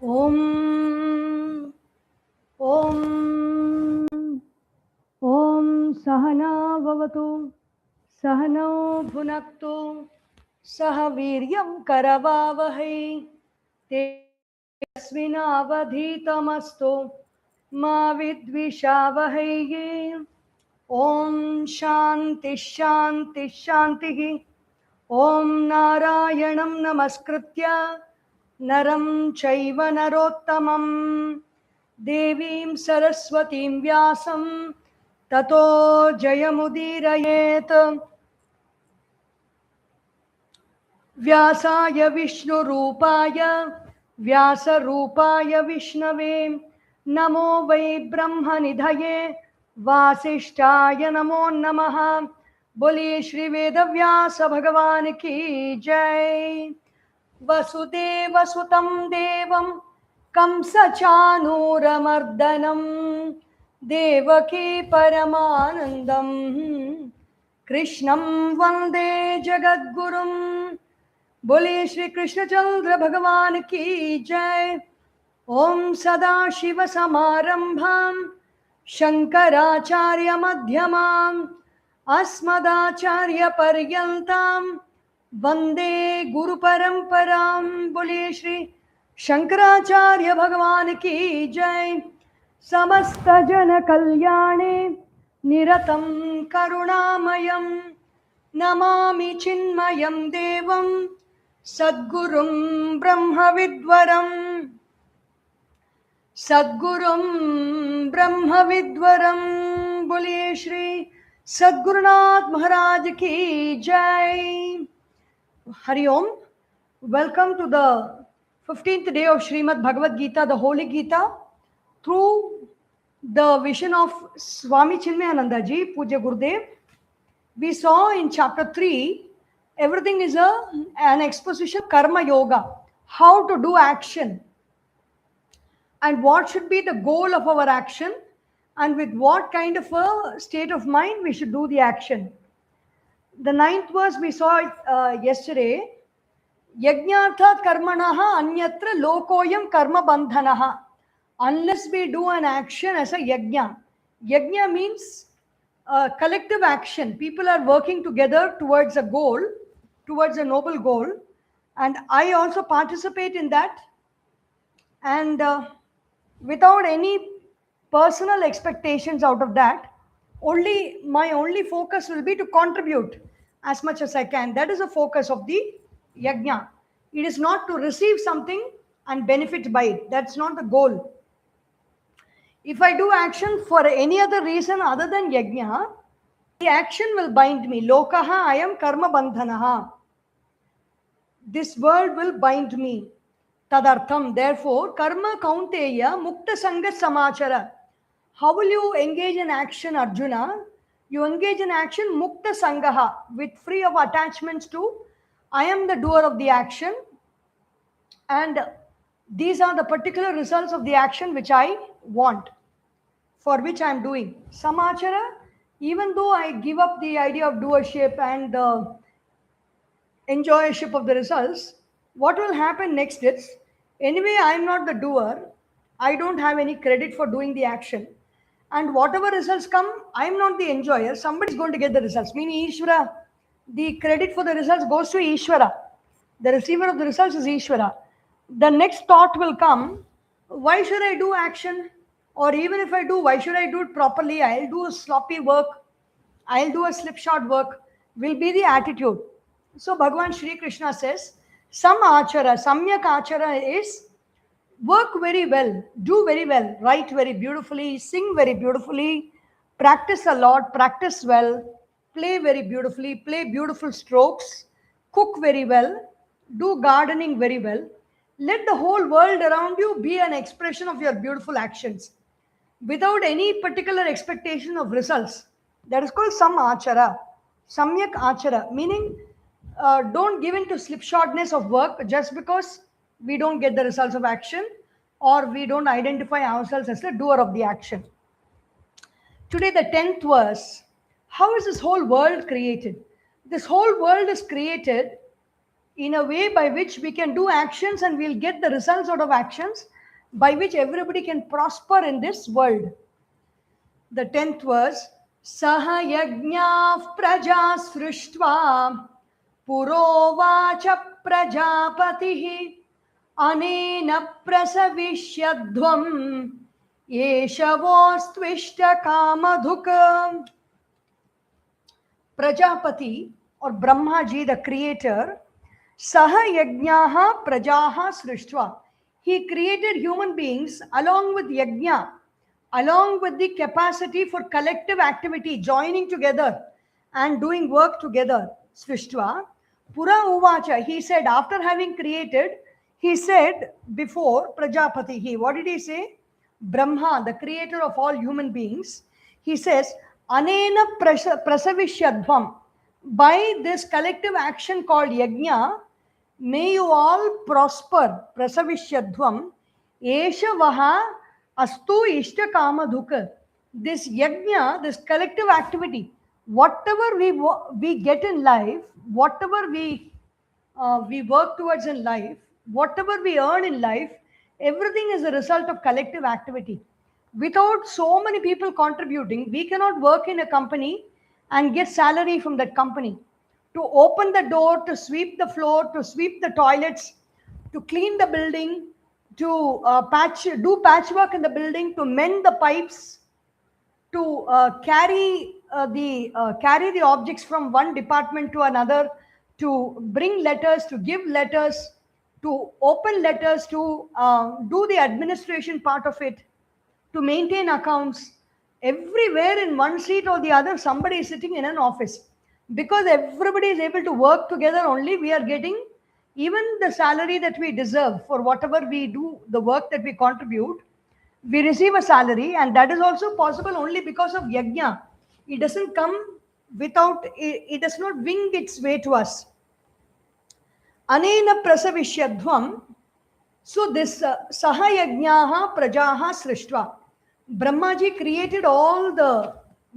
Om Om Om Sahana Vavatu Sahano Bhunaktu Sahaviryam Karavavahai Tesvinavadhitamastu Ma Vidvishavahai. Om Shanti Shanti Shanti. Om Narayanam Namaskritya Naram Chaiva Narottamam Devim Saraswatim Vyasam Tato Jayamudirayet. Vyasaya Vishnu Rupaya Vyasa Rupaya Vishnave Namo Vai Brahma Nidhaye Vasishtaya Namo Namaha. Boli Shri Veda Vyasa Bhagavan Ki Jai. Vasudeva Sutam Devam Kamsa Chanuramardanam Devaki Paramanandam Krishnam Vande Jagadgurum. Bole Shri Krishna Chandra Bhagavan Ki Jai. Om Sada Shiva Samarambham Shankaracharya Madhyamam Asmadacharya Paryantam Vande Guru Paramparam. Bole Shri Shankaracharya Bhagavan Ki Jai. Samasta Jana Kalyane Niratam Karunamayam Namami Chinmayam Devam Sadgurum Brahma Vidwaram. Sadgurum Brahma Vidwaram. Bole Shri Sadgurunath Maharaj Ki Jai. Hari Om. Welcome to the 15th day of Srimad Bhagavad Gita, the Holy Gita, through the vision of Swami Chinmayanandaji, Pujya Gurudev. We saw in chapter 3, everything is an exposition of KarmaYoga, how to do action, and what should be the goal of our action, and with what kind of a state of mind we should do the action. The 9th verse we saw yesterday. Yajnarthat karmanaha anyatra lokoyam karma bandhanaha. Unless we do an action as a yajna. Yajna means collective action. People are working together towards a goal, towards a noble goal. And I also participate in that. And without any personal expectations out of that, my only focus will be to contribute as much as I can. That is the focus of the yajna. It is not to receive something and benefit by it. That's not the goal. If I do action for any other reason other than yajna, the action will bind me. Lokaha ayam karma bandhanaha. This world will bind me. Tadartham. Therefore, karma kaunteya mukta sanga samachara. How will you engage in action, Arjuna? You engage in action mukta sangaha, with free of attachments to I am the doer of the action, and these are the particular results of the action which I want, for which I am doing. Samachara, even though I give up the idea of doership and enjoyership of the results, what will happen next is, anyway, I am not the doer, I don't have any credit for doing the action. And whatever results come, I am not the enjoyer. Somebody is going to get the results. Meaning Ishvara, the credit for the results goes to Ishvara. The receiver of the results is Ishvara. The next thought will come, why should I do action? Or even if I do, why should I do it properly? I'll do a sloppy work. I'll do a slipshod work. Will be the attitude. So Bhagavan Shri Krishna says, Sam achara, samyak achara is work very well, do very well, write very beautifully, sing very beautifully, practice a lot, practice well, play very beautifully, play beautiful strokes, cook very well, do gardening very well. Let the whole world around you be an expression of your beautiful actions without any particular expectation of results. That is called sam achara, samyak achara, meaning don't give in to slipshodness of work just because we don't get the results of action or we don't identify ourselves as the doer of the action. Today, the 10th verse. How is this whole world created? This whole world is created in a way by which we can do actions and we'll get the results out of actions by which everybody can prosper in this world. The 10th verse, Saha yajñāh praja sruštva purovacha prajapatihi anena prasavishyadhvam yeshavostvishta kamadhuka. Prajapati or Brahma Ji, the creator, Saha yajñāh prajaha sruštva. He created human beings along with yajna, along with the capacity for collective activity, joining together and doing work together. Srishtva. Pura Uvacha, he said, after having created, he said before Prajapati, what did he say? Brahma, the creator of all human beings, he says, Anena Prasavishyadhvam. By this collective action called Yajna, may you all prosper. Prasavishyadhvam. Esha Vaha Astu Ishta Kamadhuka. This Yajna, this collective activity, whatever we get in life, whatever we work towards in life, whatever we earn in life, everything is a result of collective activity. Without so many people contributing, we cannot work in a company and get salary from that company. To open the door, to sweep the floor, to sweep the toilets, to clean the building, to do patchwork in the building, to mend the pipes, to carry the objects from one department to another, to bring letters, to give letters, to open letters, to do the administration part of it, to maintain accounts. Everywhere in one seat or the other, somebody is sitting in an office. Because everybody is able to work together only, we are getting even the salary that we deserve for whatever we do, the work that we contribute. We receive a salary, and that is also possible only because of yajna. It doesn't come without, it does not wing its way to us. Anena prasavishyadhvam. So this saha yajñāh prajaha srishtva. Brahmaji created all the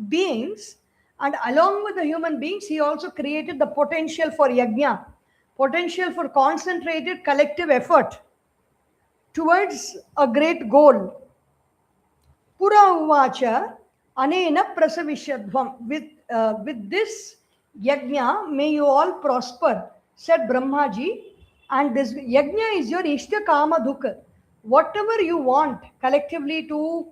beings, and along with the human beings, he also created the potential for yajna, potential for concentrated collective effort towards a great goal. Pura uvacha anena prasavishyadhvam. With this yajna, may you all prosper, said Brahmaji. And this yajna is your ishta kama dukha. Whatever you want collectively to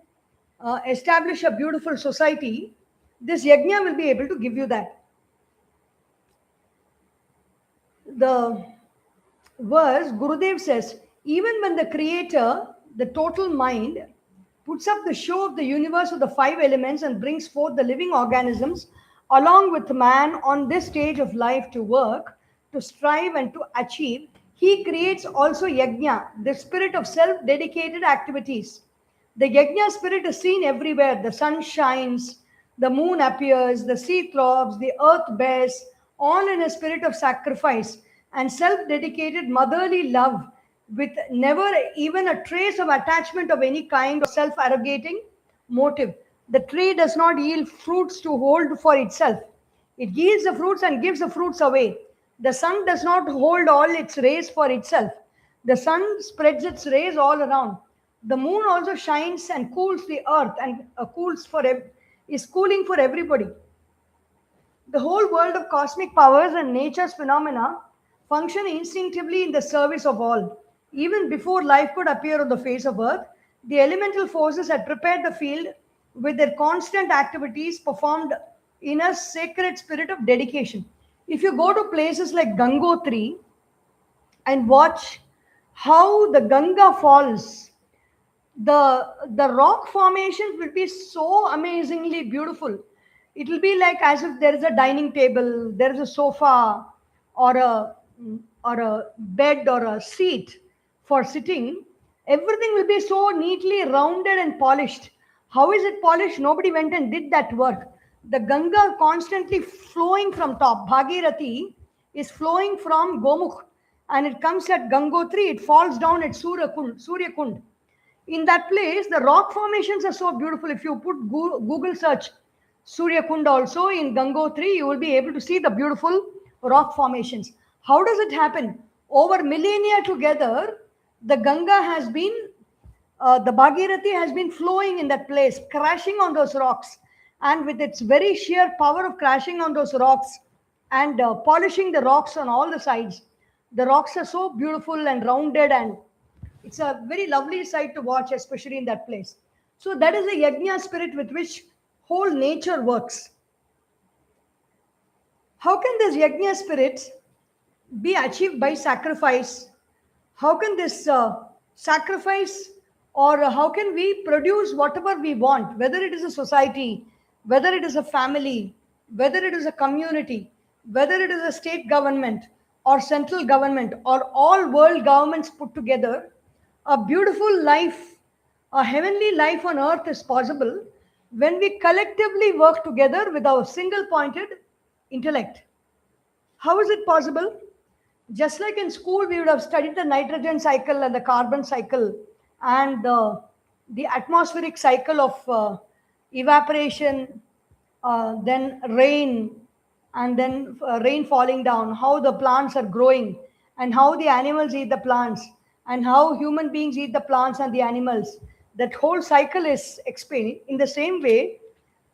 establish a beautiful society, this yajna will be able to give you that. The verse, Gurudev says, even when the creator, the total mind, puts up the show of the universe of the 5 elements and brings forth the living organisms along with man on this stage of life to work, to strive and to achieve, he creates also yajna, the spirit of self-dedicated activities. The yajna spirit is seen everywhere. The sun shines, the moon appears, the sea throbs, the earth bears, all in a spirit of sacrifice and self-dedicated motherly love, with never even a trace of attachment of any kind or self-arrogating motive. The tree does not yield fruits to hold for itself. It yields the fruits and gives the fruits away. The sun does not hold all its rays for itself. The sun spreads its rays all around. The moon also shines and cools the earth and is cooling for everybody. The whole world of cosmic powers and nature's phenomena function instinctively in the service of all. Even before life could appear on the face of earth, the elemental forces had prepared the field with their constant activities performed in a sacred spirit of dedication. If you go to places like Gangotri and watch how the Ganga falls, the rock formations will be so amazingly beautiful. It will be like as if there is a dining table, there is a sofa, or a bed or a seat for sitting. Everything will be so neatly rounded and polished. How is it polished? Nobody went and did that work. The Ganga constantly flowing from top. Bhagirathi is flowing from Gomukh and it comes at Gangotri, it falls down at Surya Kund. In that place, the rock formations are so beautiful. If you put Google search Surya Kund also in Gangotri, you will be able to see the beautiful rock formations. How does it happen? Over millennia together, the Ganga has been, the Bhagirathi has been flowing in that place, crashing on those rocks. And with its very sheer power of crashing on those rocks and polishing the rocks on all the sides, the rocks are so beautiful and rounded, and it's a very lovely sight to watch, especially in that place. So that is the yajna spirit with which whole nature works. How can this yajna spirit be achieved by sacrifice? How can this sacrifice, or how can we produce whatever we want, whether it is a society, whether it is a family, whether it is a community, whether it is a state government or central government or all world governments put together? A beautiful life, a heavenly life on earth is possible when we collectively work together with our single pointed intellect. How is it possible? Just like in school, we would have studied the nitrogen cycle and the carbon cycle and the atmospheric cycle of evaporation, then rain, and then rain falling down, how the plants are growing, and how the animals eat the plants, and how human beings eat the plants and the animals. That whole cycle is explained. In the same way,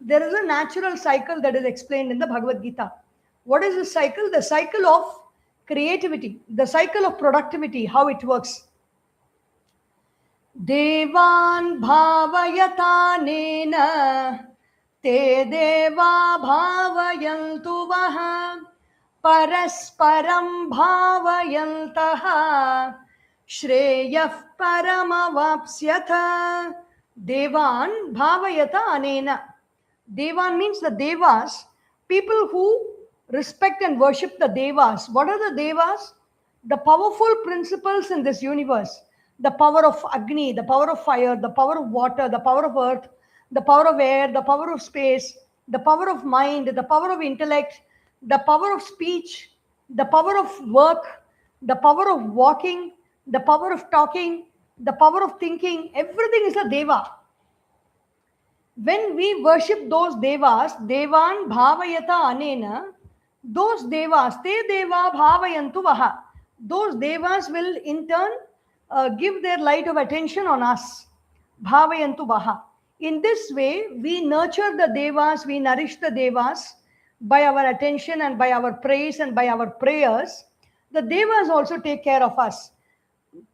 there is a natural cycle that is explained in the Bhagavad Gita. What is the cycle? The cycle of creativity, the cycle of productivity, how it works. Devan bhavayatanena te deva bhavayantu vaha parasparam bhavayantaha shreyah paramavapsyatha. Devan bhavayata anena. Devan means the devas, people who respect and worship the devas. What are the devas? The powerful principles in this universe. The power of Agni, the power of fire, the power of water, the power of earth, the power of air, the power of space, the power of mind, the power of intellect, the power of speech, the power of work, the power of walking, the power of talking, the power of thinking. Everything is a deva. When we worship those devas, devan bhavayata anena, those devas, te deva bhavayantu vaha, those devas will in turn give their light of attention on us. Bhavayantu vaha. In this way, we nurture the devas, we nourish the devas by our attention and by our praise and by our prayers. The devas also take care of us.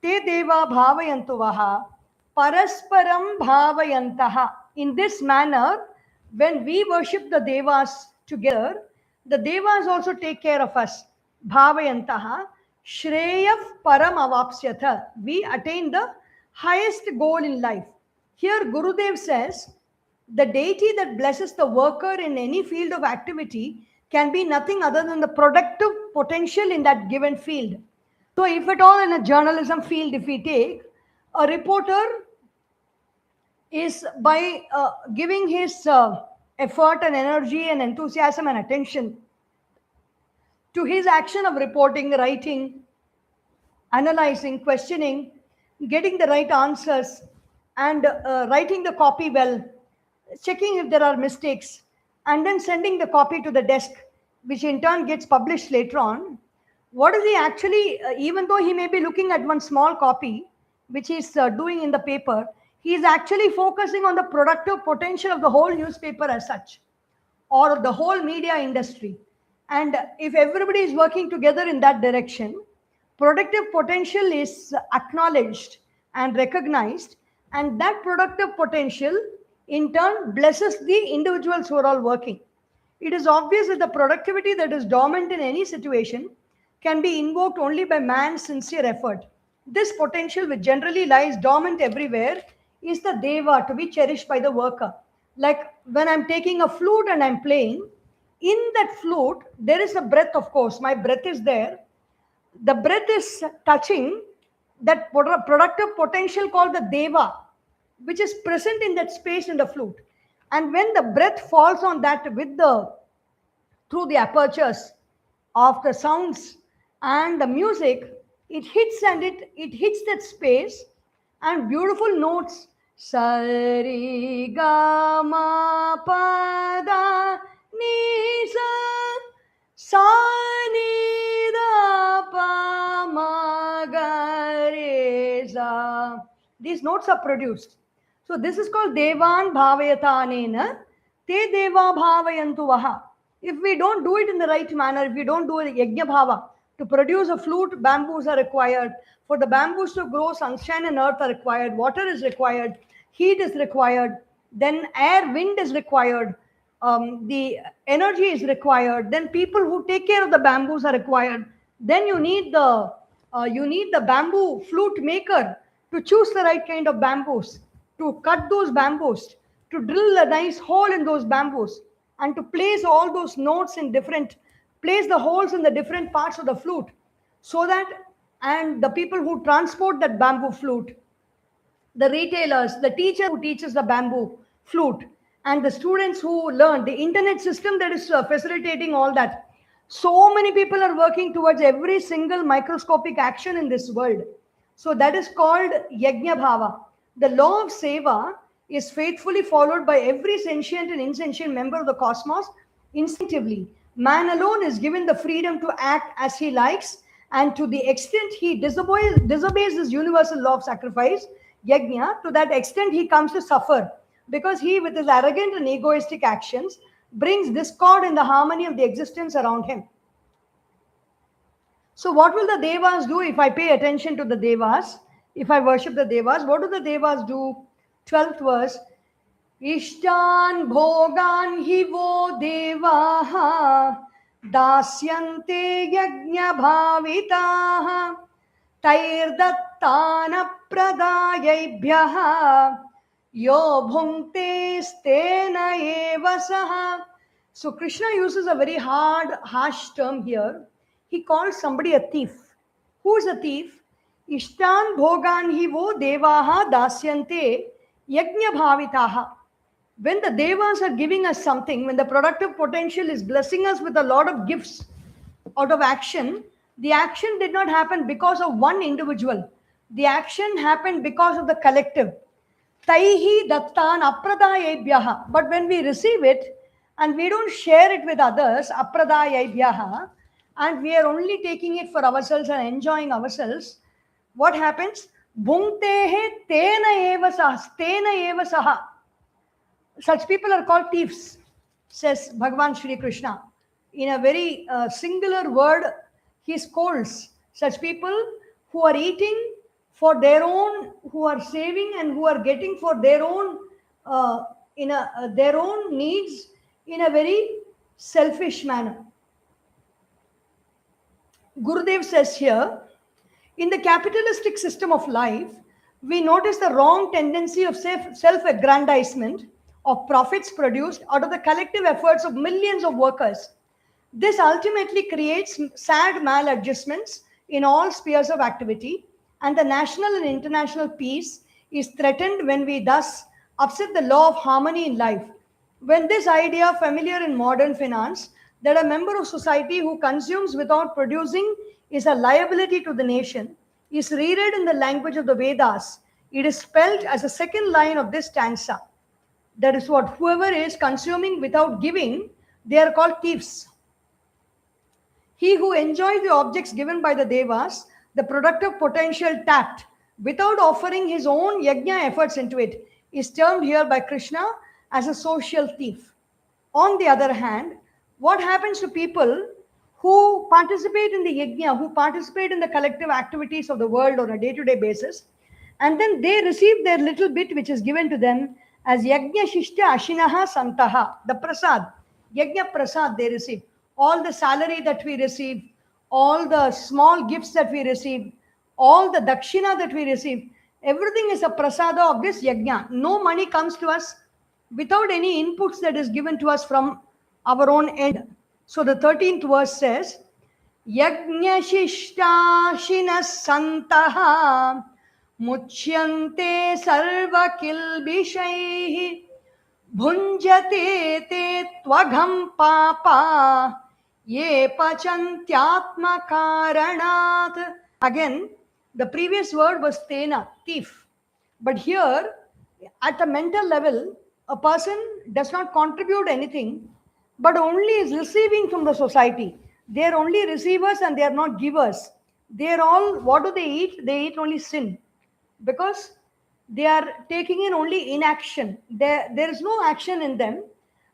Te deva bhavayantu vaha, parasparam bhavayantaha. In this manner, when we worship the devas together, the devas also take care of us. Bhavayantaha, shreyah param avapsyatha. We attain the highest goal in life. Here Gurudev says, the deity that blesses the worker in any field of activity can be nothing other than the productive potential in that given field. So if at all in a journalism field, if we take, a reporter is by giving his effort and energy and enthusiasm and attention to his action of reporting, writing, analyzing, questioning, getting the right answers, and writing the copy well, checking if there are mistakes, and then sending the copy to the desk, which in turn gets published later on. What is he actually, even though he may be looking at one small copy, which he's doing in the paper, he is actually focusing on the productive potential of the whole newspaper as such, or the whole media industry. And if everybody is working together in that direction, productive potential is acknowledged and recognized, and that productive potential in turn blesses the individuals who are all working. It is obvious that the productivity that is dormant in any situation can be invoked only by man's sincere effort. This potential, which generally lies dormant everywhere, is the deva to be cherished by the worker. Like when I'm taking a flute and I'm playing, in that flute, there is a breath, of course. My breath is there. The breath is touching that productive potential called the deva, which is present in that space in the flute. And when the breath falls on that with the through the apertures of the sounds and the music, it hits and it hits that space, and beautiful notes, sari ga ma pa da ni sa, sa ni da pa ma ga re sa. These notes are produced. So this is called devan bhavayatanena te deva bhavayantu vaha. If we don't do it in the right manner, if we don't do it yajna bhava, to produce a flute, bamboos are required. For the bamboos to grow, sunshine and earth are required, water is required, heat is required, then air, wind is required, the energy is required, then people who take care of the bamboos are required, then you need the bamboo flute maker to choose the right kind of bamboos, to cut those bamboos, to drill a nice hole in those bamboos, and to place all those notes in different, place the holes in the different parts of the flute, so that, and the people who transport that bamboo flute, the retailers, the teacher who teaches the bamboo flute, and the students who learn, the internet system that is facilitating all that. So many people are working towards every single microscopic action in this world. So that is called Yajna Bhava. The law of Seva is faithfully followed by every sentient and insentient member of the cosmos instinctively. Man alone is given the freedom to act as he likes, and to the extent he disobeys this universal law of sacrifice, Yajna, to that extent he comes to suffer, because he, with his arrogant and egoistic actions, brings discord in the harmony of the existence around him. So what will the devas do if I pay attention to the devas? If I worship the devas, what do the devas do? 12th verse. Ishtan bhogan hivo devaha dasyante yajna bhavitaha tairdattana pradayebhyaha yo bhunte stena eva saha. So Krishna uses a very harsh term here. He calls somebody a thief. Who is a thief? Ishtan bhogan hivo devaha dasyante yajna bhavitaha. When the devas are giving us something, when the productive potential is blessing us with a lot of gifts out of action, the action did not happen because of one individual. The action happened because of the collective. Taihi dattan apradayebhyaha. But when we receive it and we don't share it with others, apradayebhyaha, and we are only taking it for ourselves and enjoying ourselves, what happens? Bhuntehe tena eva saha. Tena eva saha. Such people are called thieves, says Bhagavan Shri Krishna. In a very singular word, he scolds such people who are eating for their own, who are saving and who are getting for their own, their own needs in a very selfish manner. Gurudev says here, in the capitalistic system of life, we notice the wrong tendency of self-aggrandizement of profits produced out of the collective efforts of millions of workers. This ultimately creates sad maladjustments in all spheres of activity, and the national and international peace is threatened when we thus upset the law of harmony in life. When this idea, familiar in modern finance, that a member of society who consumes without producing is a liability to the nation, is reread in the language of the Vedas, it is spelled as a second line of this stanza. That is what, whoever is consuming without giving, they are called thieves. He who enjoys the objects given by the devas, the productive potential tapped, without offering his own yajna efforts into it, is termed here by Krishna as a social thief. On the other hand, what happens to people who participate in the yajna, who participate in the collective activities of the world on a day-to-day basis, and then they receive their little bit which is given to them as yajna shishta ashinaha santaha, the prasad, yajna prasad they receive. All the salary that we receive, all the small gifts that we receive, all the dakshina that we receive, everything is a prasada of this yajna. No money comes to us without any inputs that is given to us from our own end. So the 13th verse says, yajna shishta shinas santaha muchyante sarva kilbishaihi bhunjate te tvagham papa ye pachantyatma karanat. Again, the previous word was tena, thief. But here, at a mental level, a person does not contribute anything, but only is receiving from the society. They are only receivers and they are not givers. They are all, what do they eat? They eat only sin, because they are taking in only inaction. There is no action in them,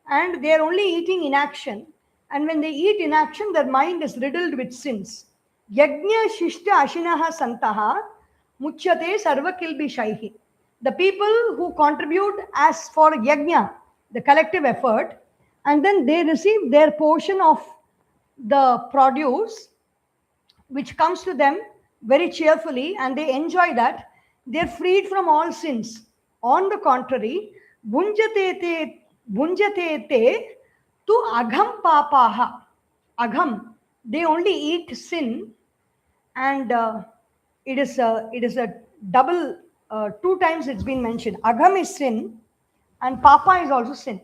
and they are only eating inaction. And when they eat inaction, their mind is riddled with sins. Yajna shishta ashinaha santaha muchyate sarva kilbishaihi. The people who contribute as for yajna, the collective effort, and then they receive their portion of the produce which comes to them very cheerfully, and they enjoy that, they're freed from all sins. On the contrary, bhunjate te tu agham papaha. Agham, they only eat sin, and it is a double, two times it's been mentioned. Agham is sin, and papa is also sin.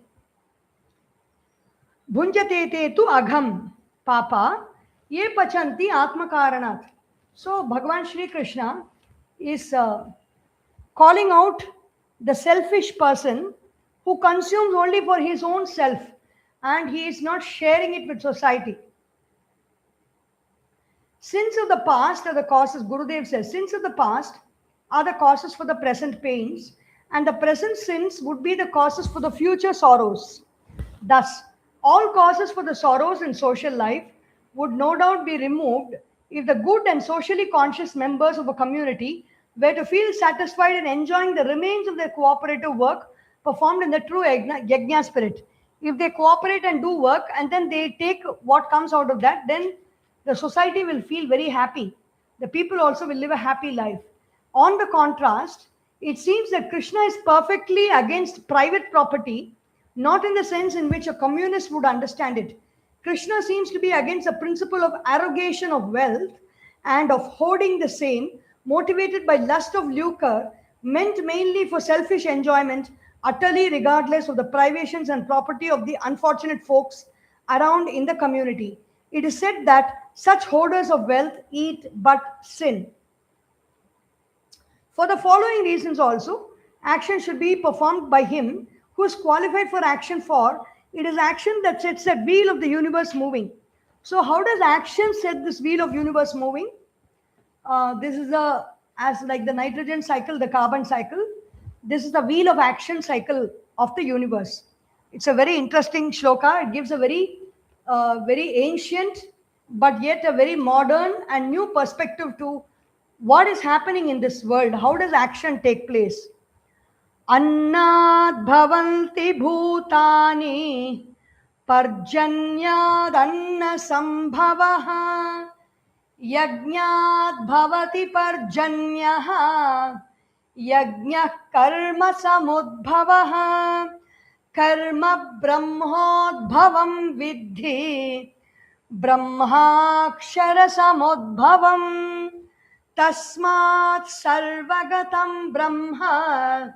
Bhunjate te tu agham papa ye pachanti atmakaranat. So Bhagavan Shri Krishna is calling out the selfish person who consumes only for his own self, and he is not sharing it with society. Sins of the past are the causes, Gurudev says, sins of the past are the causes for the present pains, and the present sins would be the causes for the future sorrows. Thus, all causes for the sorrows in social life would no doubt be removed if the good and socially conscious members of a community were to feel satisfied in enjoying the remains of their cooperative work performed in the true yajna spirit. If they cooperate and do work and then they take what comes out of that, then the society will feel very happy. The people also will live a happy life. On the contrast, it seems that Krishna is perfectly against private property, not in the sense in which a communist would understand it. Krishna seems to be against the principle of arrogation of wealth and of hoarding the same, motivated by lust of lucre, meant mainly for selfish enjoyment, utterly regardless of the privations and property of the unfortunate folks around in the community. It is said that such hoarders of wealth eat but sin. For the following reasons also, action should be performed by him who is qualified for action, for it is action that sets that wheel of the universe moving. So how does action set this wheel of universe moving? This is as like the nitrogen cycle, the carbon cycle. This is the wheel of action cycle of the universe. It's a very interesting shloka. It gives a very ancient but yet a very modern and new perspective to what is happening in this world. How does action take place? Annad bhavanti bhutani parjanyad anna sambhavaha yajñād bhavati parjanyaha yajñah karma samudbhavaha karma brahmodbhavam vidhi brahmakshara samudbhavam tasmat sarvagatam brahma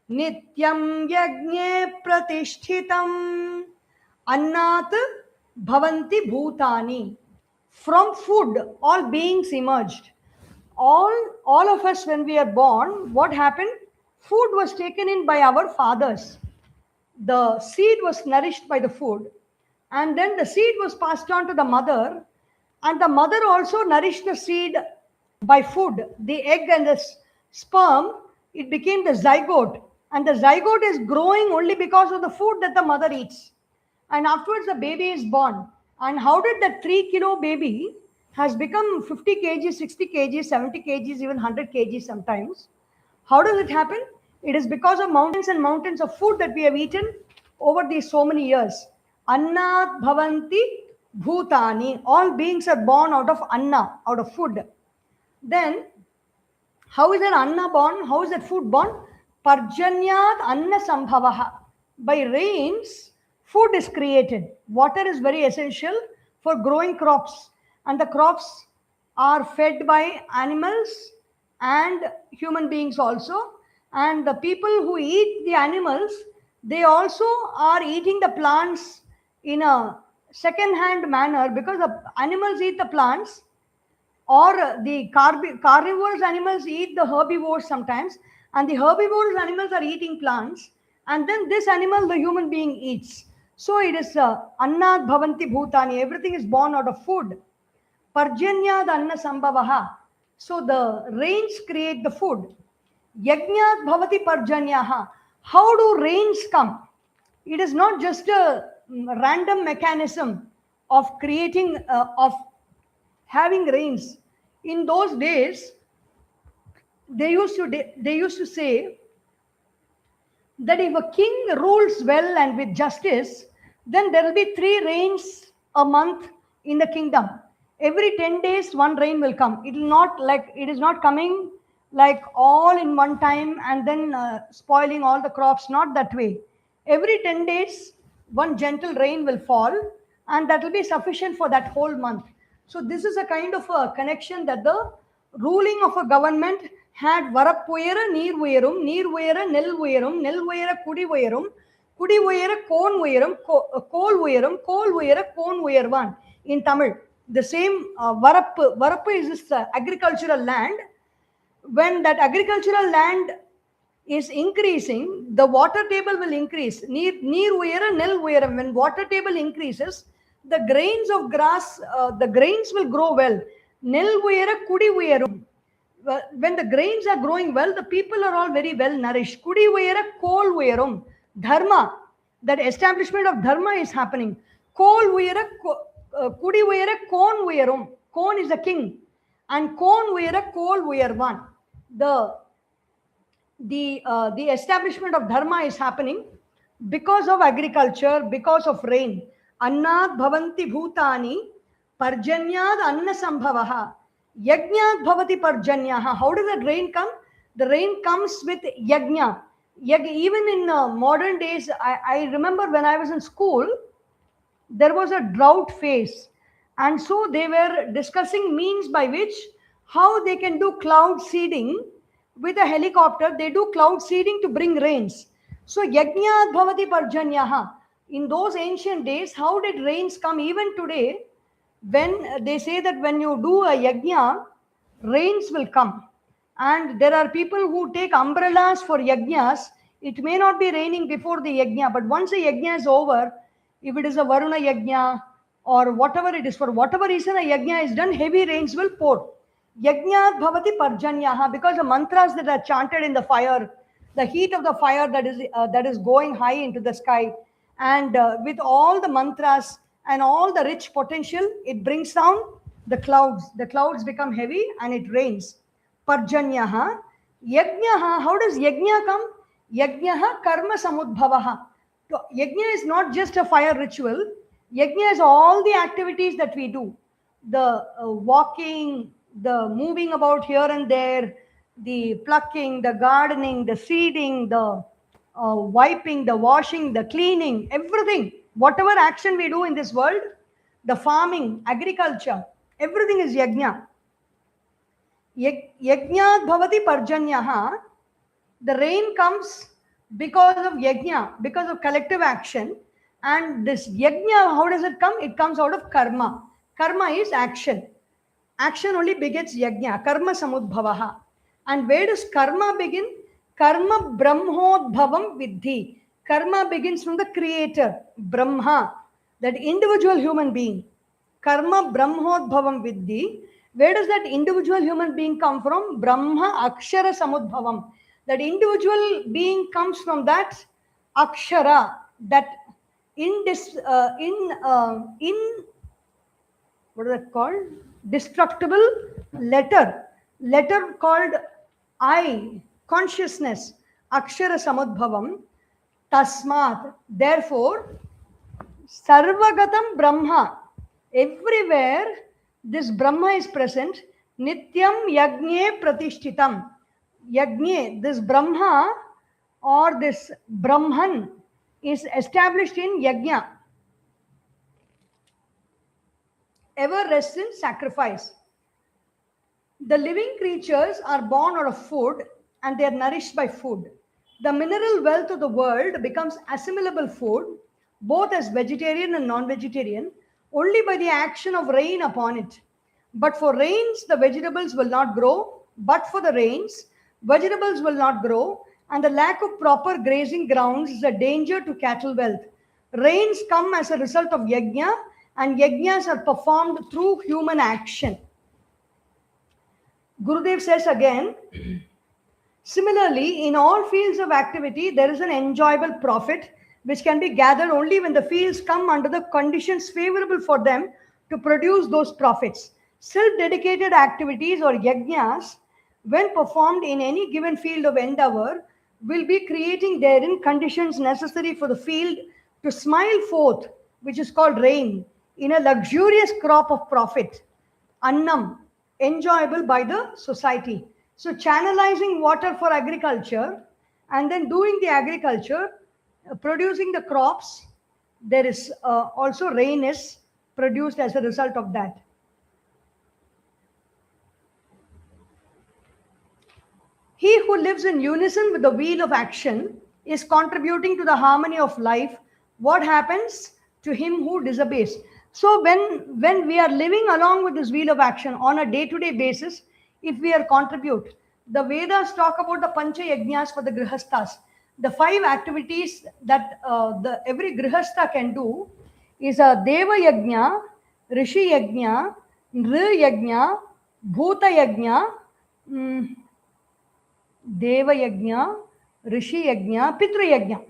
nityam yajñe pratishtitam. Annat bhavanti bhutani. From food, all beings emerged. All of us, when we are born, what happened? Food was taken in by our fathers. The seed was nourished by the food, and then the seed was passed on to the mother, and the mother also nourished the seed by food. The egg and the sperm, it became the zygote, and the zygote is growing only because of the food that the mother eats. And afterwards the baby is born. And how did that 3-kilo baby has become 50 kgs, 60 kgs, 70 kgs, even 100 kgs sometimes? How does it happen? It is because of mountains and mountains of food that we have eaten over these so many years. Annat bhavanti bhutani. All beings are born out of anna, out of food. Then, how is that anna born? How is that food born? Parjanyat anna sambhavaha. By rains, food is created. Water is very essential for growing crops, and the crops are fed by animals and human beings also. And the people who eat the animals, they also are eating the plants in a second-hand manner, because the animals eat the plants, or the carnivorous animals eat the herbivores sometimes, and the herbivorous animals are eating plants, and then this animal the human being eats. So it is Annad Bhavanti Bhutani. Everything is born out of food. Parjanyad Anna Sambhavaha. So the rains create the food. Yajnat Bhavati Parjanyaha. How do rains come? It is not just a random mechanism of creating, of having rains. In those days, they used to say that if a king rules well and with justice, then there will be 3 rains a month in the kingdom. Every 10 days, one rain will come. It is not coming like all in one time and then spoiling all the crops, not that way. Every 10 days, one gentle rain will fall, and that will be sufficient for that whole month. So this is a kind of a connection that the ruling of a government had வரப்புயர நீர் உயரும், நீர் உயர நெல் உயரும், நெல் உயர குடி உயரும், குடி உயர கோன் உயரும், கோல் உயரும், கோல் உயர cone உயர்வான். In Tamil, the same varappu is this agricultural land. When that agricultural land is increasing, the water table will increase. Neer uyara nel uyaram. When water table increases, the grains of grass, the grains will grow well. Nel uyara kudi uyarum. When the grains are growing well, the people are all very well nourished. Kudi uyara kol uyarum. Dharma, that establishment of dharma is happening. Kol uyara kudi uyara kon uyarum. Kon is a king, and kon uyara kol uyarvan. The establishment of dharma is happening because of agriculture, because of rain. Annad bhavanti bhutani parjanyad anna sambhavaha yajnat bhavati parjanyaha. How does that rain come? The rain comes with yajna. Even in modern days, I remember when I was in school, there was a drought phase, and so they were discussing means by which how they can do cloud seeding. With a helicopter, they do cloud seeding to bring rains. So yajnat bhavati parjanyaha. In those ancient days, how did rains come? Even today, when they say that when you do a yajna, rains will come. And there are people who take umbrellas for yajnas. It may not be raining before the yajna, but once the yajna is over, if it is a Varuna yajna or whatever it is, for whatever reason a yajna is done, heavy rains will pour. Yajnat bhavati parjanyaha, because the mantras that are chanted in the fire, the heat of the fire that is going high into the sky, and with all the mantras and all the rich potential, it brings down the clouds. The clouds become heavy and it rains. Parjanyaha. Yajnaha. How does yajna come? Yajnaha karma samudbhavaha. So, yajna is not just a fire ritual. Yajna is all the activities that we do. The walking, the moving about here and there, the plucking, the gardening, the seeding, the wiping, the washing, the cleaning, everything. Whatever action we do in this world, the farming, agriculture, everything is yajna. Yajnat bhavati parjanyaha. The rain comes because of yajna, because of collective action. And this yajna, how does it come? It comes out of karma. Karma is action. Action only begets yajna, karma samudbhavaha. And where does karma begin? Karma brahmodbhavam vidhi. Karma begins from the creator, Brahma, that individual human being. Karma brahmodbhavam vidhi. Where does that individual human being come from? Brahma akshara samudbhavam. That individual being comes from that akshara, that what is that called? Destructible letter called I, consciousness, akshara samudbhavam, tasmat. Therefore, sarvagatam brahma, everywhere this brahma is present. Nityam yagne pratishtitam. Yagne, this brahma or this brahman is established in yajna. Ever rests in sacrifice. The living creatures are born out of food and they are nourished by food. The mineral wealth of the world becomes assimilable food, both as vegetarian and non-vegetarian, only by the action of rain upon it. But for rains, the vegetables will not grow. But for the rains, vegetables will not grow. And the lack of proper grazing grounds is a danger to cattle wealth. Rains come as a result of yajna, and yajnas are performed through human action. Gurudev says again, similarly, in all fields of activity, there is an enjoyable profit which can be gathered only when the fields come under the conditions favorable for them to produce those profits. Self-dedicated activities or yajnas, when performed in any given field of endeavor, will be creating therein conditions necessary for the field to smile forth, which is called rain, in a luxurious crop of profit, annam, enjoyable by the society. So channelizing water for agriculture and then doing the agriculture, producing the crops, there is also rain is produced as a result of that. He who lives in unison with the wheel of action is contributing to the harmony of life. What happens to him who disobeys? So when we are living along with this wheel of action on a day-to-day basis, if we are contribute, the Vedas talk about the Pancha Yajnas for the Grihasthas. The 5 activities that every Grihastha can do is a Deva Yajna, Rishi Yajna, Nri Yajna, Bhuta Yajna, Deva Yajna, Rishi Yajna, Pitru Yajna.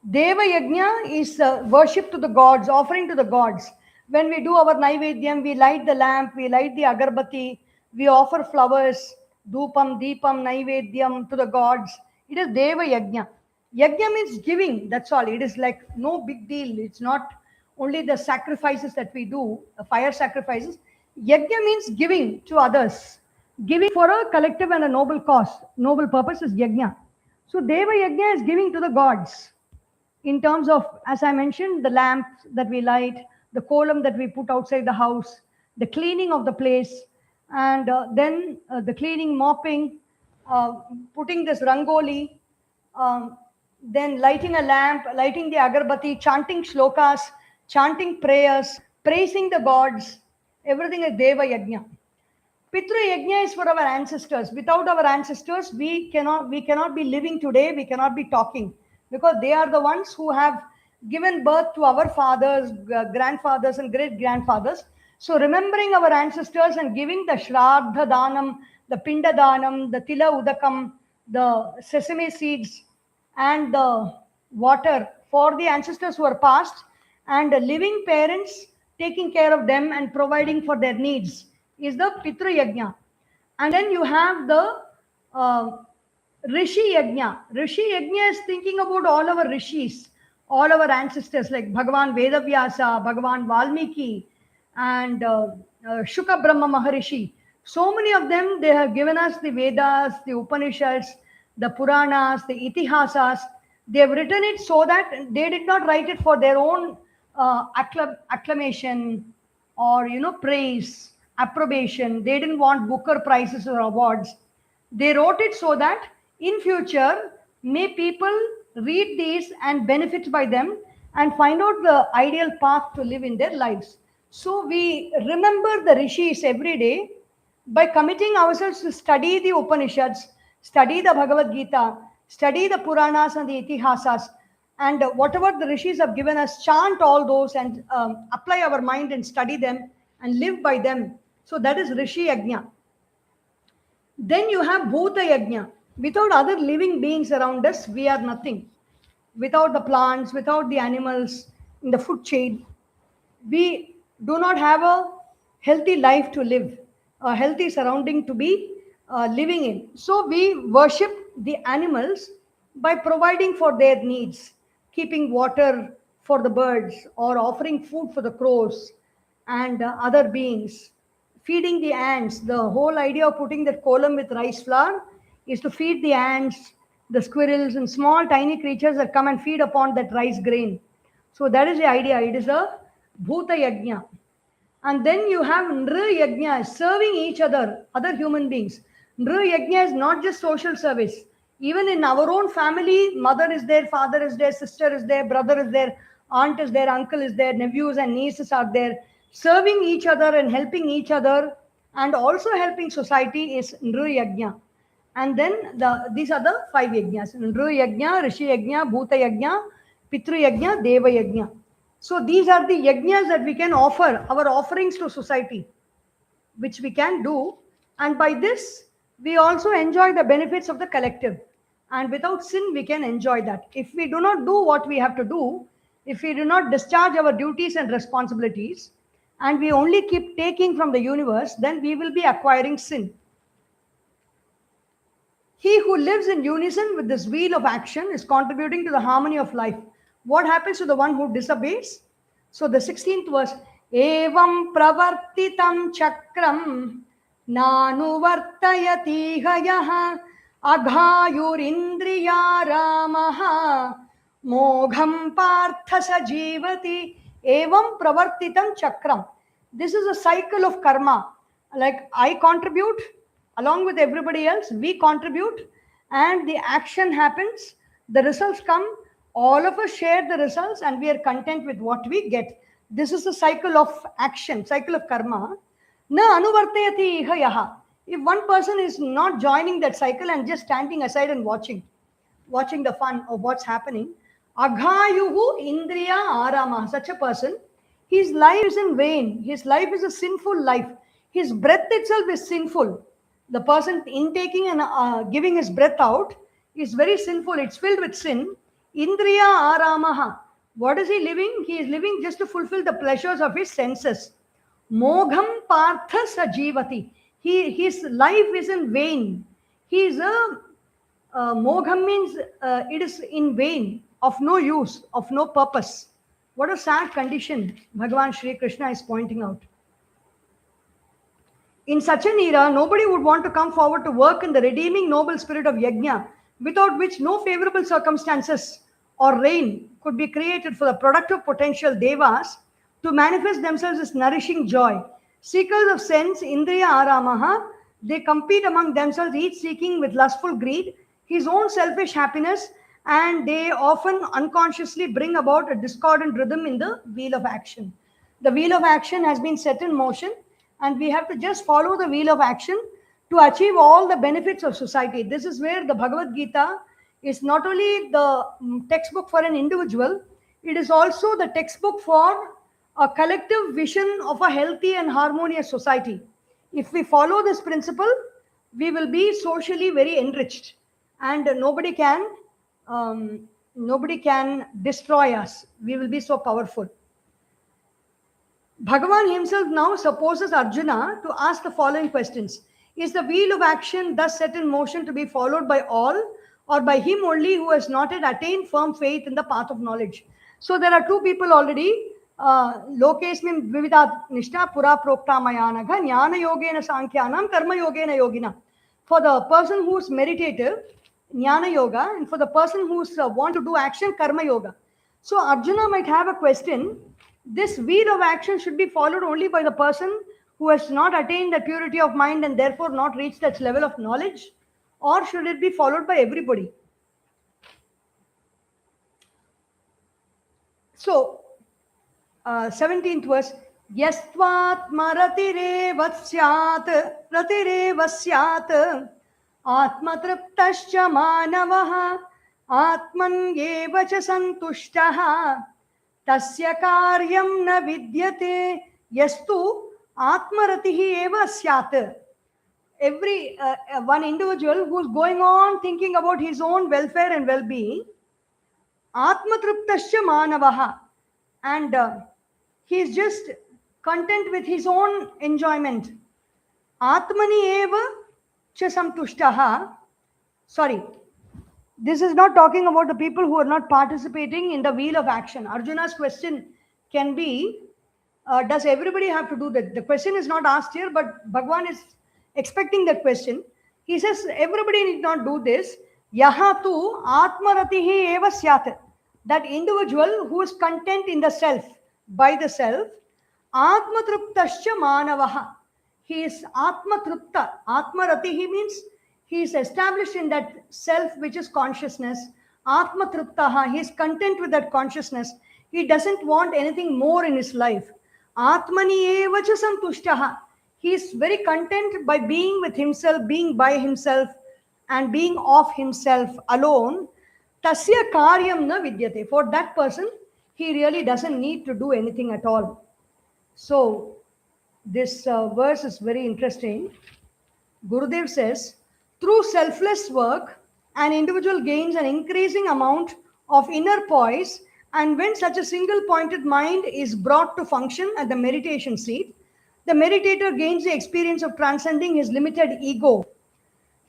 Deva Yajna is worship to the gods, offering to the gods. When we do our Naivedyam, we light the lamp, we light the agarbati, we offer flowers, Dupam, Deepam, Naivedyam to the gods. It is Deva Yajna. Yajna means giving, that's all. It is like no big deal. It's not only the sacrifices that we do, fire sacrifices. Yajna means giving to others. Giving for a collective and a noble cause, noble purpose is yajna. So Deva Yajna is giving to the gods in terms of, as I mentioned, the lamps that we light, the kolam that we put outside the house, the cleaning of the place, and then the cleaning, mopping, putting this rangoli, then lighting a lamp, lighting the agarbati, chanting shlokas, chanting prayers, praising the gods. Everything is Deva Yajna. Pitru Yajna is for our ancestors. Without our ancestors, we cannot be living today, we cannot be talking, because they are the ones who have given birth to our fathers, grandfathers and great-grandfathers. So remembering our ancestors and giving the Shraddha Danam, the Pinda Danam, the Tila Udakam, the sesame seeds and the water for the ancestors who are past, and the living parents taking care of them and providing for their needs is the Pitru Yajna. And then you have the Rishi Yajna. Rishi Yajna is thinking about all our rishis, all our ancestors like Bhagavan Vedavyasa, Bhagavan Valmiki, and Shuka Brahma Maharishi. So many of them, they have given us the Vedas, the Upanishads, the Puranas, the Itihasas. They have written it so that they did not write it for their own acclamation or praise, approbation. They didn't want Booker prizes or awards. They wrote it so that in future may people read these and benefit by them and find out the ideal path to live in their lives. So we remember the rishis every day by committing ourselves to study the Upanishads, study the Bhagavad Gita, study the Puranas and the Itihasas, and whatever the rishis have given us, chant all those and apply our mind and study them and live by them. So that is Rishi Yajna. Then you have Bhuta Yajna. Without other living beings around us, we are nothing. Without the plants, without the animals in the food chain, we do not have a healthy life to live, a healthy surrounding to be living in. So we worship the animals by providing for their needs, keeping water for the birds or offering food for the crows and other beings, feeding the ants. The whole idea of putting that kolam with rice flour is to feed the ants, the squirrels and small tiny creatures that come and feed upon that rice grain. So that is the idea. It is a Bhuta Yajna. And then you have Nri Yajna, serving each other, other human beings. Nri Yajna is not just social service. Even in our own family, mother is there, father is there, sister is there, brother is there, aunt is there, uncle is there, nephews and nieces are there. Serving each other and helping each other and also helping society is Nri Yajna. And then these are the 5 yajnas: Nri Yajna, Rishi Yajna, Bhuta Yajna, Pitru Yajna, Deva Yajna. So these are the yajnas that we can offer, our offerings to society, which we can do. And by this, we also enjoy the benefits of the collective. And without sin, we can enjoy that. If we do not do what we have to do, if we do not discharge our duties and responsibilities, and we only keep taking from the universe, then we will be acquiring sin. He who lives in unison with this wheel of action is contributing to the harmony of life. What happens to the one who disobeys? So the 16th verse, Evam pravartitam chakram nanuvartayati hayaha aghayurindriya ramaha mogham partha sajivati evam pravartitam chakram. This is a cycle of karma. Like I contribute, along with everybody else, we contribute, and the action happens, the results come, all of us share the results, and we are content with what we get. This is the cycle of action, cycle of karma. Na anuvartayati iha yaha. If one person is not joining that cycle and just standing aside and watching the fun of what's happening, aghayuhu indriya arama, such a person, his life is in vain. His life is a sinful life. His breath itself is sinful. The person intaking and giving his breath out is very sinful. It's filled with sin. Indriya aramaha. What is he living? He is living just to fulfill the pleasures of his senses. Mogham partha sajivati. His life is in vain. He is mogham means it is in vain, of no use, of no purpose. What a sad condition Bhagavan Shri Krishna is pointing out. In such an era, nobody would want to come forward to work in the redeeming noble spirit of yajna, without which no favorable circumstances or rain could be created for the productive potential devas to manifest themselves as nourishing joy. Seekers of sense, indriya aramaha, they compete among themselves, each seeking with lustful greed his own selfish happiness, and they often unconsciously bring about a discordant rhythm in the wheel of action. The wheel of action has been set in motion, and we have to just follow the wheel of action to achieve all the benefits of society. This is where the Bhagavad Gita is not only the textbook for an individual, it is also the textbook for a collective vision of a healthy and harmonious society. If we follow this principle, we will be socially very enriched, and nobody can destroy us. We will be so powerful. Bhagavan himself now supposes Arjuna to ask the following questions. Is the wheel of action thus set in motion to be followed by all, or by him only who has not yet attained firm faith in the path of knowledge? So there are two people already. Lokesmin vividat nishta pura prokta mayanaga jnana yogena sankhyanam karma yogena yogina. For the person who's meditative, jnana yoga, and for the person who's want to do action, karma yoga. So Arjuna might have a question. This wheel of action should be followed only by the person who has not attained the purity of mind and therefore not reached that level of knowledge, or should it be followed by everybody? So 17th verse, Yastvatma ratireva syat atmatriptascha manavaha atman cha santushtaha tasya karyam na vidyate yastu atmaratihi eva syat. Every one individual who's going on thinking about his own welfare and well-being, atmatriptascha manavaha, and he is just content with his own enjoyment. Atmani eva cha samtushtaha. Sorry, this is not talking about the people who are not participating in the wheel of action. Arjuna's question can be, does everybody have to do that? The question is not asked here, but Bhagavan is expecting that question. He says everybody need not do this. Yahatu atmaratihi eva syat. That individual who is content in the self, by the self, atmatruptascha manavaha. He is atmatrupta. Atmaratihi means he is established in that self which is consciousness. Atmatruptaha. He is content with that consciousness. He doesn't want anything more in his life. Atmani eva cha santushtaha. He is very content by being with himself, being by himself, and being of himself alone. Tasya karyam na vidyate. For that person, he really doesn't need to do anything at all. So, this verse is very interesting. Gurudev says, through selfless work, an individual gains an increasing amount of inner poise, and when such a single pointed mind is brought to function at the meditation seat, the meditator gains the experience of transcending his limited ego.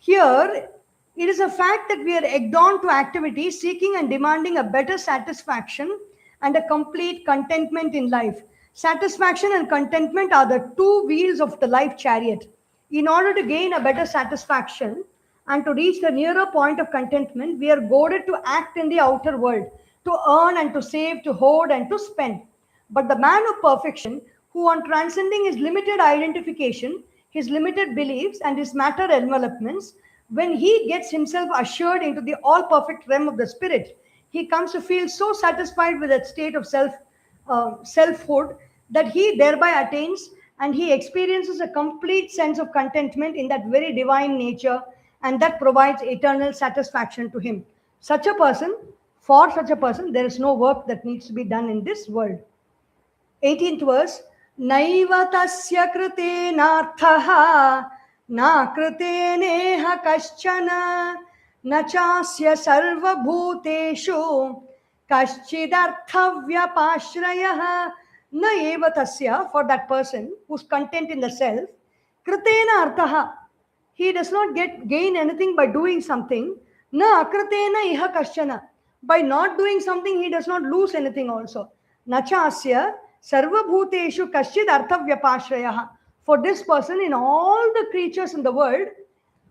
Here, it is a fact that we are egged on to activity seeking and demanding a better satisfaction and a complete contentment in life. Satisfaction and contentment are the two wheels of the life chariot. In order to gain a better satisfaction and to reach the nearer point of contentment, we are goaded to act in the outer world, to earn and to save, to hoard and to spend. But the man of perfection, who on transcending his limited identification, his limited beliefs, and his matter envelopments, when he gets himself ushered into the all perfect realm of the spirit, he comes to feel so satisfied with that state of selfhood that he thereby attains and he experiences a complete sense of contentment in that very divine nature, and that provides eternal satisfaction to him. Such a person, for such a person, there is no work that needs to be done in this world. 18th verse, Naiva tasya krite narthaha na krite neha kaschana na chasya sarva bhuteshu kaschidharthavyapashrayah na eva tasya, for that person who's content in the self, kritena arthaha, he does not gain anything by doing something, na akritena iha kaschana, by not doing something he does not lose anything also. Nachasya sarva bhuteshu kaschid arthavyapashrayah. For this person, in all the creatures in the world,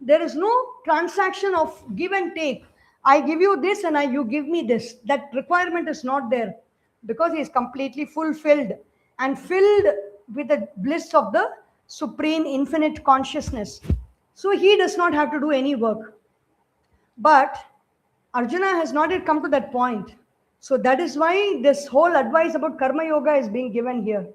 there is no transaction of give and take. I give you this and you give me this. That requirement is not there, because he is completely fulfilled and filled with the bliss of the supreme infinite consciousness. So he does not have to do any work. But Arjuna has not yet come to that point. So that is why this whole advice about Karma Yoga is being given here.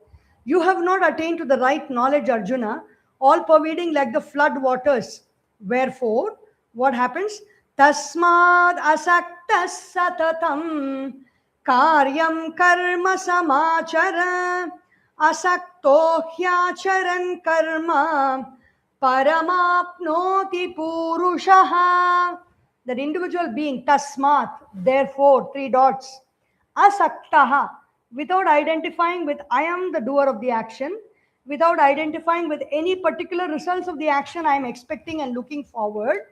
You have not attained to the right knowledge, Arjuna, all pervading like the flood waters. Wherefore, what happens? Tasmad asaktas satatam karyam karma samachara asakto hyacharan karma paramapnoti purushaha. That individual being, tasmat, therefore, three dots, asaktaha, without identifying with I am the doer of the action, without identifying with any particular results of the action I am expecting and looking forward,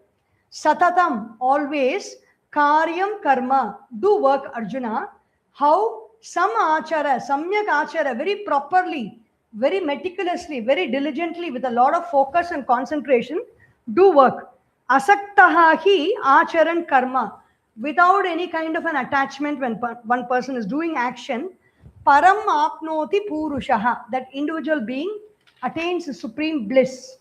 satatam, always, karyam karma, do work, Arjuna. How? Samachara, samyak achara, very properly, very meticulously, very diligently, with a lot of focus and concentration, do work. Asaktaha hi acharan karma, without any kind of an attachment. When one person is doing action, param apnoti purushaha, that individual being attains supreme bliss.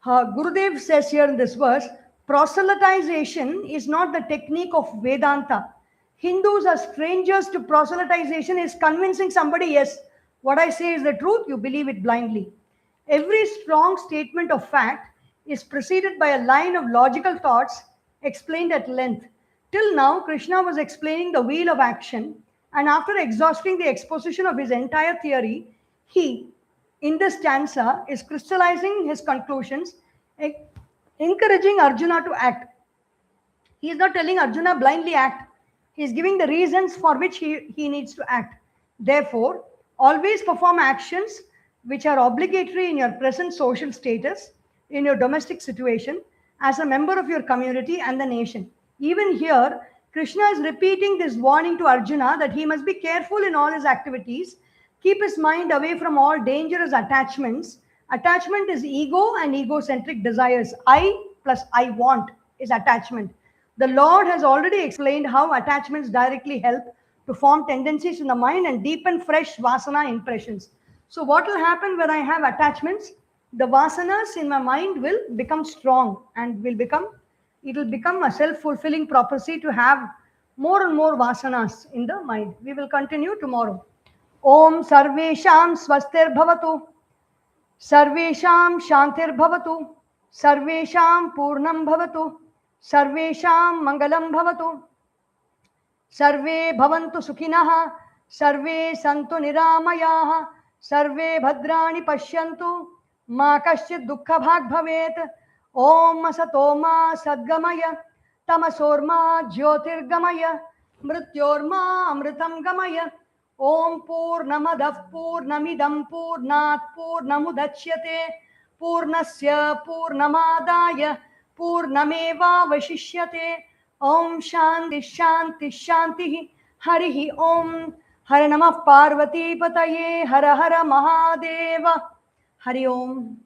Gurudev says here in this verse, proselytization is not the technique of Vedanta. Hindus are strangers to proselytization. Is convincing somebody, yes, what I say is the truth, you believe it blindly. Every strong statement of fact is preceded by a line of logical thoughts explained at length. Till now, Krishna was explaining the wheel of action, and after exhausting the exposition of his entire theory, he, in this stanza, is crystallizing his conclusions, encouraging Arjuna to act. He is not telling Arjuna blindly act. He is giving the reasons for which he needs to act. Therefore, always perform actions which are obligatory in your present social status, in your domestic situation, as a member of your community and the nation. Even here, Krishna is repeating this warning to Arjuna that he must be careful in all his activities, keep his mind away from all dangerous attachments. Attachment is ego and egocentric desires. I plus I want is attachment. The Lord has already explained how attachments directly help to form tendencies in the mind and deepen fresh vasana impressions. So what will happen when I have attachments? The vasanas in my mind will become strong and it will become a self-fulfilling prophecy to have more and more vasanas in the mind. We will continue tomorrow. Om Sarvesham Swastir Bhavatu, Sarvesham Shantir Bhavatu, Sarvesham Purnam Bhavatu, Sarvesham Mangalam Bhavatu, सर्वे भवन्तु सुखिनः, सर्वे सन्तु निरामयाः, सर्वे भद्राणि पश्यन्तु, मा कश्चित् दुःखभाग् भवेत्। ॐ असतो मा सद्गमय, तमसोर्मा ज्योतिर्गमय, मृत्योर्मा अमृतं गमय। ॐ पूर्णमदः पूर्णमिदं पूर्णात् पूर्णमुदच्यते, पूर्णस्य पूर्णमादाय पूर्णमेवावशिष्यते। ॐ शान्ति शान्ति शान्तिः। हरिः ॐ। हर नमः पार्वतीपतये, हर हर महादेव। हरि ओम।